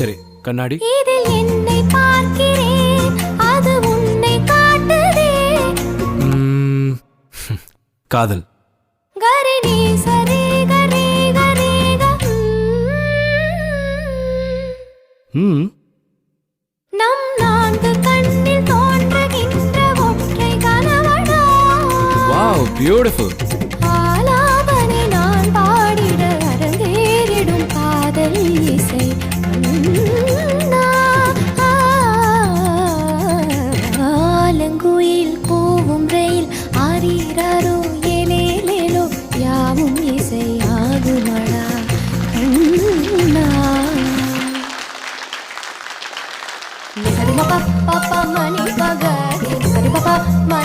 சரி, கண்ணாடி. இதில் என்னை பார்க்கிறேன், அது உன்னை காட்டுதே. காதல். கரி நீ சரி கரி கரி க. நம் நான்கு கண்ணில் தோன்றுகின்ற ஒற்றை கனவடா. Wow, beautiful. ஆலாபனை நான் பாடிட அரங்கேறிடும் காதல் இசை. ஆலங்குயில் பூவும் ரயில் ஆரீரோ ஏலேலேலோ யாவும் இசை ஆகுமடா. மணி பக மணி